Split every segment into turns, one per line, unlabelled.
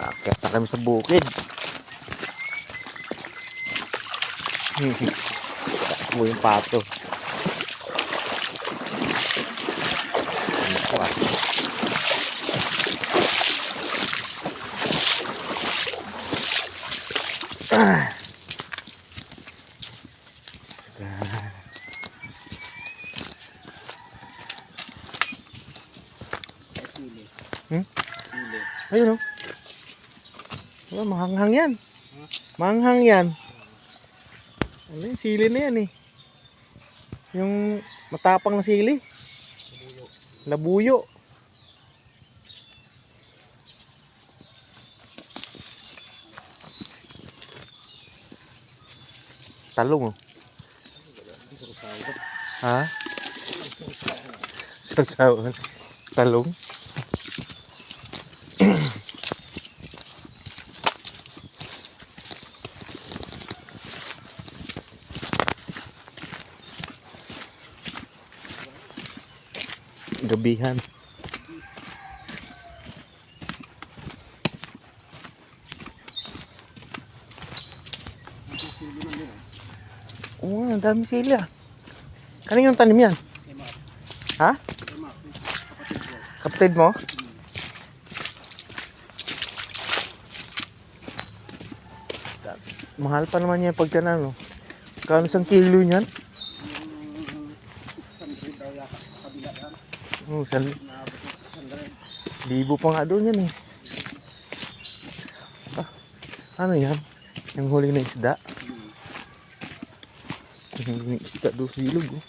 Aakyat na kami sa bukid. Takbo yung pato. Ayun o. Wala, mahanghang yan. Mahanghang yan. Ano yung sili na yan eh. Yung matapang na sili. Labuyo. Talong oh. Ha? Sasawan. Talong. Gabihan. Oo, ang dami sila. Kaninong tanim yan? Ha? Kapatid mo? Mahal pa naman yan pagka na, no? Kano isang kilo niyan? Oh, libo pa nga doon yan eh. Ano yan? Yung huling na isda. Yung huling na isda doon sa ilog oh.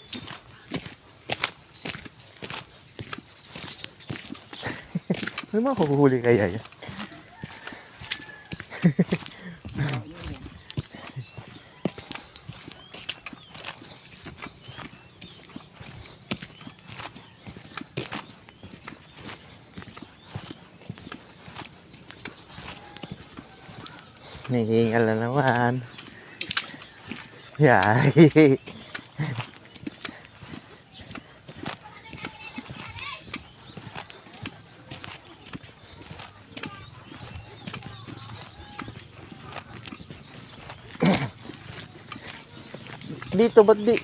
Ano makuhuli kaya yan? Nahingal na naman. Yay. Dito, ba't hindi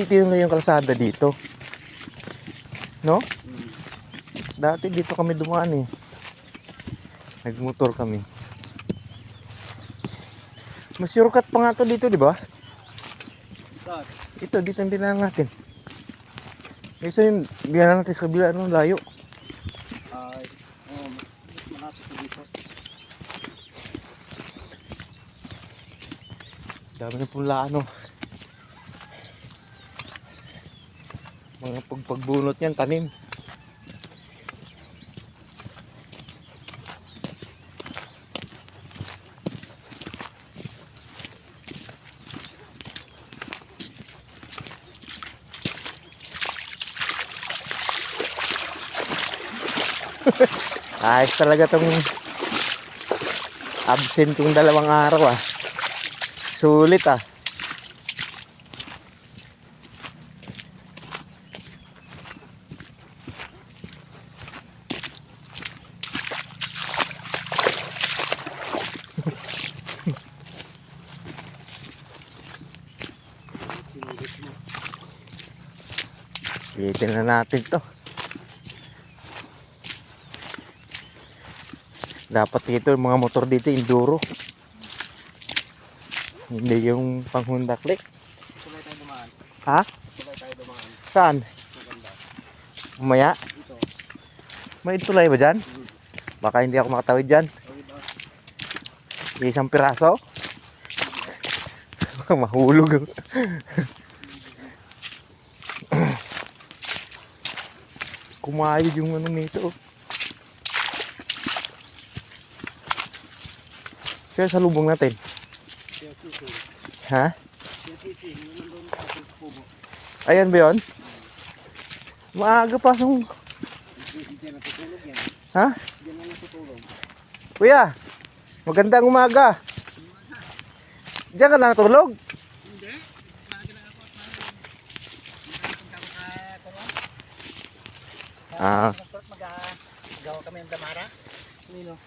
tinulay yung kalsada dito? No? Dati dito kami dumaan eh. Nagmotor kami. Mas shortcut pa nga to dito, di ba? Ito, dito ang dinaan natin. Isa yung dinaan natin sa kabila, ano, layo.
Ay, mas malapit na dito.
Dami na pula, ano. Mga pagbunot yan, tanim. Ayos talaga tong absent yung 2 araw ah. Sulit ah. Pilitin na natin to. Dapat ito yung mga motor dito enduro. Hindi yung pang Honda Click.
Sabay tayo dumaan.
Ha?
Sabay tayo dumaan.
Saan?
Maganda.
Umaya?
Ito.
May tulay ba dyan? Baka hindi ako makatawid dyan. Isang piraso? Mahulog. Kumayod yung ano nito. Kaya sa lubong natin. Ha? Ayan ba yun? Maaga pa sung. Ha? Kuya, magandang umaga. Diyan ka na natulog?
Hindi. Maaga lang ako at
Ah.
mag-gawa kami ng damara. Nino.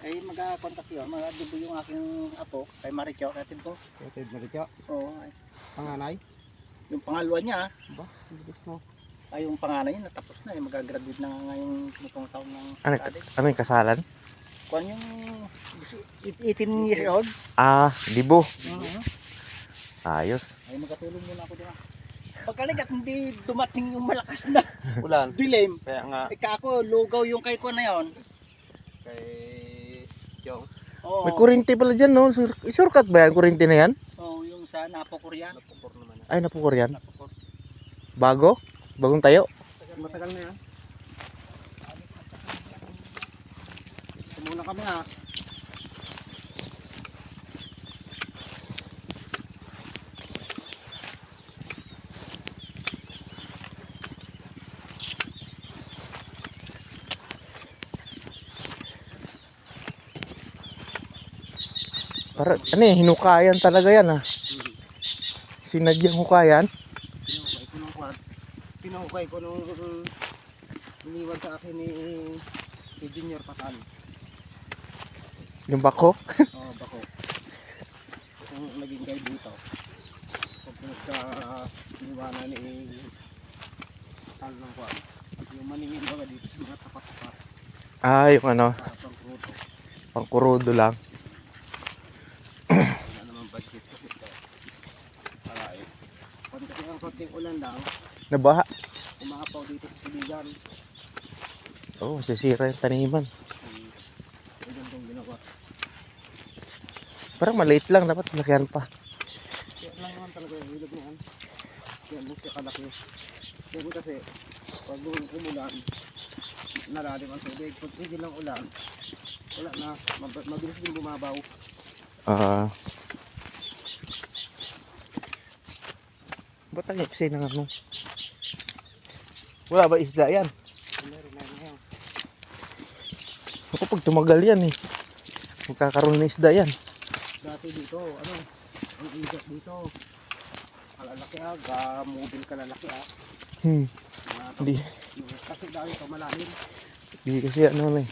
Ay magkakontak yun, mag-adobo yung aking apo, kay Marikyo, katid ko.
Kasi Marikyo.
Oo, ay,
Panganay.
yung pangalawa niya,
Ba? Bilis mo.
ay yung panganay niya, natapos na, mag-graduate na nga ngayong itong taon ng
Ano,
college.
ano yung kasalan?
Kung yung 18 years old,
Ah, libo.
Mhm.
Ayos.
Ay magkatulong muna ako doon. Pagkalig at hindi dumating yung malakas na
Ulan.
dilim.
Kaya nga
Ika ako, lugaw yung kay ko na yon.
kay Jong.
Oo.
May kuryente pala dyan, no? Shortcut ba yan? Kuryente na yan?
Oo, yung sa Napo Korea.
Napupor naman.
Ay, napukor yan.
Napupor.
Bago? Bagong tayo?
Matagal na yan. Muna kami ha.
Para, ano eh, hinukayan talaga yan, ah. Sinadyang hukayan.
Pinukay ko nung iniwan sa akin ni Junior Patan.
Yung bako.
Oo, bako. Kung naging guide dito. Pag pinagka iniwanan ni Tal ng Kwan. Yung maningin baga dito sa mga tapat-tapat.
Ah, yung ano,
Para pang kruto.
pangkurudo lang.
Wala naman budget kasi para eh. Kung kasi ang konting ulan lang,
Nabaha.
umaapaw dito sa Sibigan.
Oo, oh, sisira yung taniman.
Ay gandong ginawa.
Parang maliit lang, dapat lakihan pa.
Kaya lang naman talaga yung ilog na yan. Kaya mo siya kalaki. Kaya kasi, pag umulan, nalalim ang tubig. Pag hindi lang ulan, wala na, mabilis din bumabaw.
Ah. Ba't ang iksi ng ano? Wala ba isda yan?
Meron na ngayon.
Ako pag tumagal yan eh. Magkakaroon ng isda yan.
Dati dito, ano, ang igat dito. Kalalaki ah, gamubil kalalaki ah.
Hindi.
Kasi dahil ito malalim.
Hindi kasi ano na eh.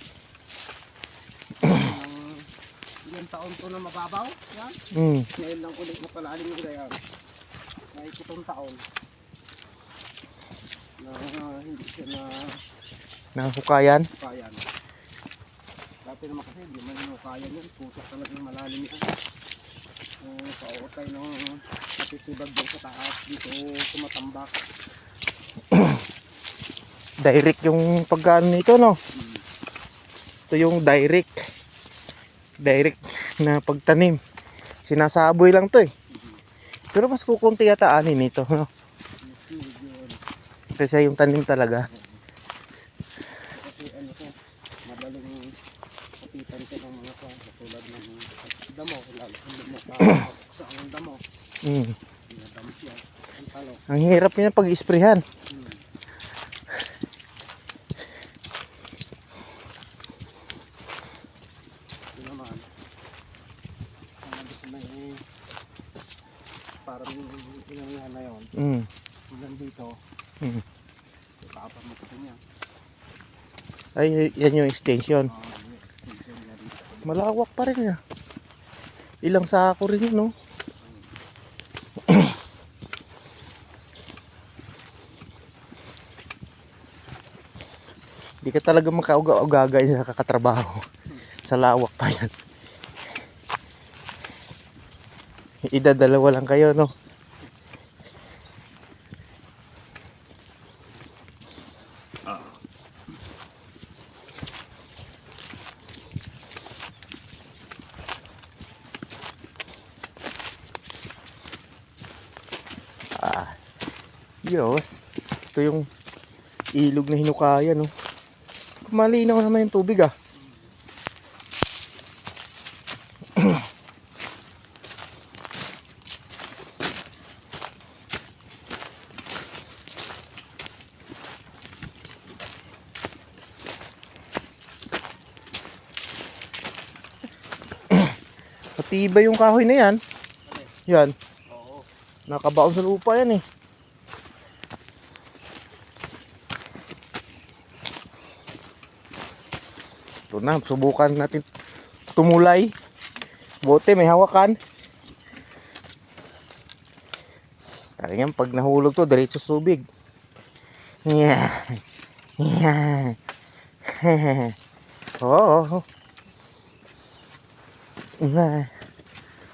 Ilang taon to na mababaw. Yan. Ngayon lang ulit na palalim yung ganyan. Kahit itong taon. Na hindi siya na
Nakahukayan.
kayan. Dati naman kasi hindi man yung kayan yun. Putok talaga yung malalim yan. Pautay ng katitibag doon sa taas. Dito tumatambak.
Direct yung pagkaan nito, no? Ito yung direct. Direct na pagtanim. Sinasaboy lang to eh. Pero mas kukunti yata ani nito, no? Kasi yung tanim talaga.
Kasi ano to, madaling kapitan ko ng mga katulad ng damo. Lalo kung damo sa ang damo. Damo siya. Ang talo.
Ang hirap niya pag-isprehan.
Ito naman. Ang gusto may parang inangihan na yun. Hanggang dito. Kapag mo kasi niya.
Ay, yan yung extension.
Extension niya dito.
Malawak pa rin yan. Ilang sako rin yun, no? Di ka talaga makauga-ugaga sa kakatrabaho. Sa lawak pa yan. Idadalawa lang kayo, no? Ah, Diyos. Ito yung ilog na hinukaya, no? Malinaw naman yung tubig, ah. Matibay yung kahoy na yan. Yan.
Oo.
Nakabaon sa lupa yan eh. Ito na, subukan natin tumulay. Bote, may hawakan. Kaya yan, pag nahulog to, diretso sa tubig. Yeah. Yeah. Oo. Yeah.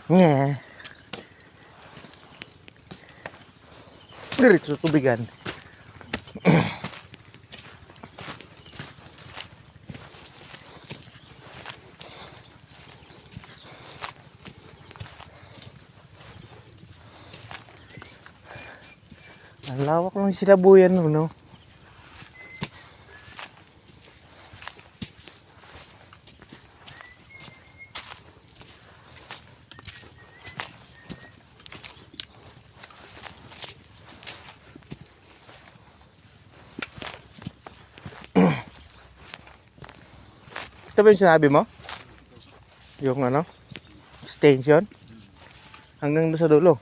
Yeah. Diretso sa tubigan. Ang lawak ng silabuyan no, no? Ito ba yung sinabi mo? Yung ano? Extension? Hanggang doon sa dulo.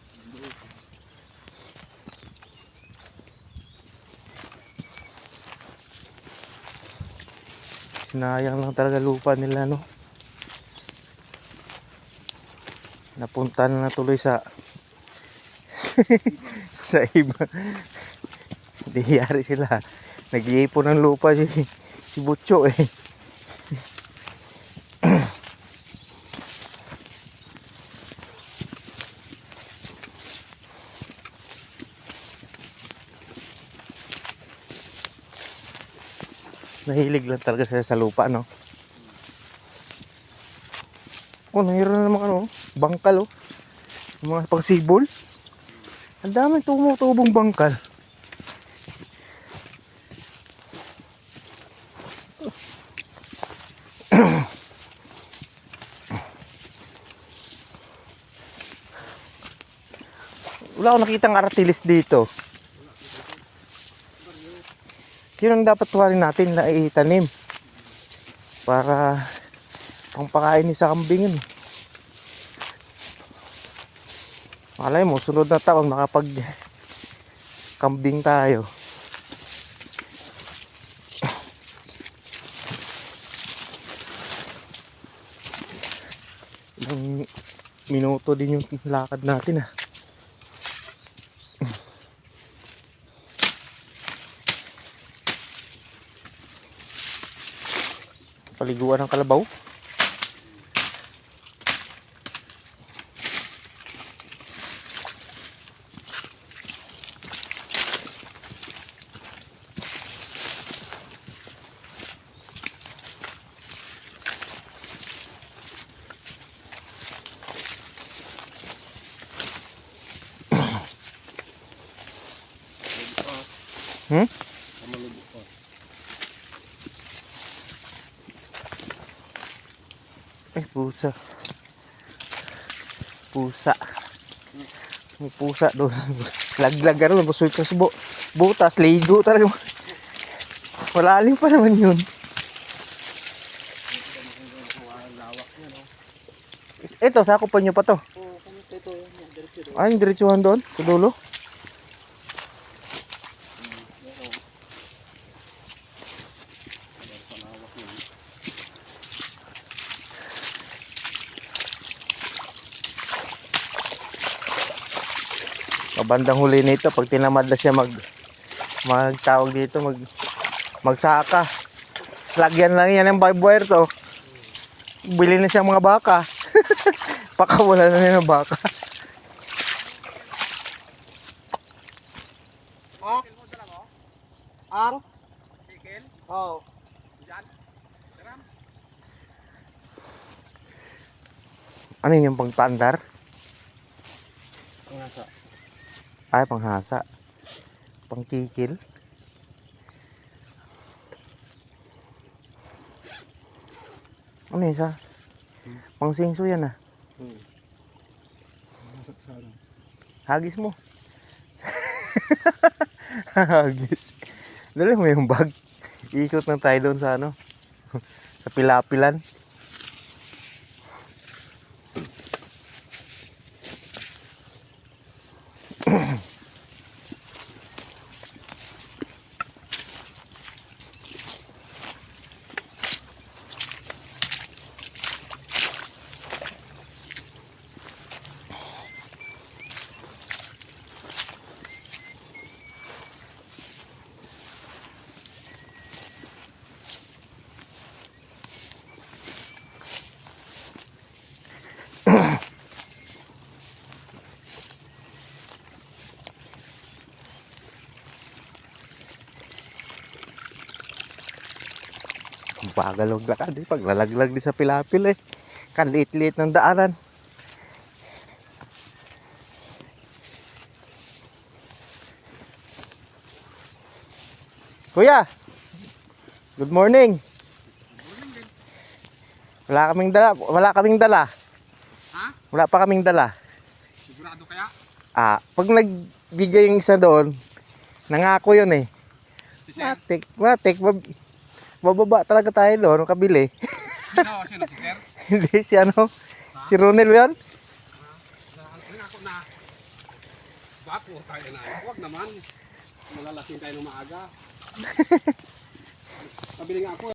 Sinayang lang talaga lupa nila, no? Napunta na tuloy sa sa iba. Hindi yari sila. Nag-iipon ng lupa si Butcho eh. Nahilig lang talaga sila sa lupa, no? Oh, nahiro na naman ano, bangkal, oh. Yung mga pangsibol. Ang daming tumutubong bangkal. Wala akong nakitang aratilis dito. Yun ang dapat tuwarin natin na itanim. Para pangpakain sa kambing yun. Malay mo, sunod na taon makapag kambing tayo. Ilang minuto din yung lakad natin ah. Paliguan ng kalabaw. Hmm? Ay, pusa. Pusa. May pusa doon. Laglag ka rin. Basuit ka sa butas. Ligo talaga. Malalim pa naman yun. Ito, sakupan nyo pa to.
Oo, kamusta ito? Diretso.
Ay, yung diretsuhan doon. Sa dulo. Kabandang huli nito pag tinamad na siya magtawag dito magsaka. Lagyan lang yan ng barbed wire to. Bili na siya mga baka. Pakawala na niya ng baka.
Ha? Ang? Chicken? Oo.
Ano yung pangtandar?
Ngasa.
Ay, panghasa. Pangkikil. Ano yung isa? Pangsingso yan ah. Hagis mo. Hagis. Dali mo yung bag. Iikot na tayo doon sa ano. Sa pilapilan. bagal maglakad eh. Paglalaglag din sa pilapil eh. Kaliit-liit ng daanan. Kuya, good morning. Wala kaming dala.
Ha?
Wala pa kaming dala.
Sigurado kaya?
Pag nagbigay yung isa doon, nangako yun eh.
Si Sir?
Matik, bababa talaga tayo doon, kabili.
Sino si Sir?
Hindi, si ano, si Ronel ba yun?
Ako na. Bako tayo na. Huwag naman. Malalasin tayo ng maaga. Pabili nga ako.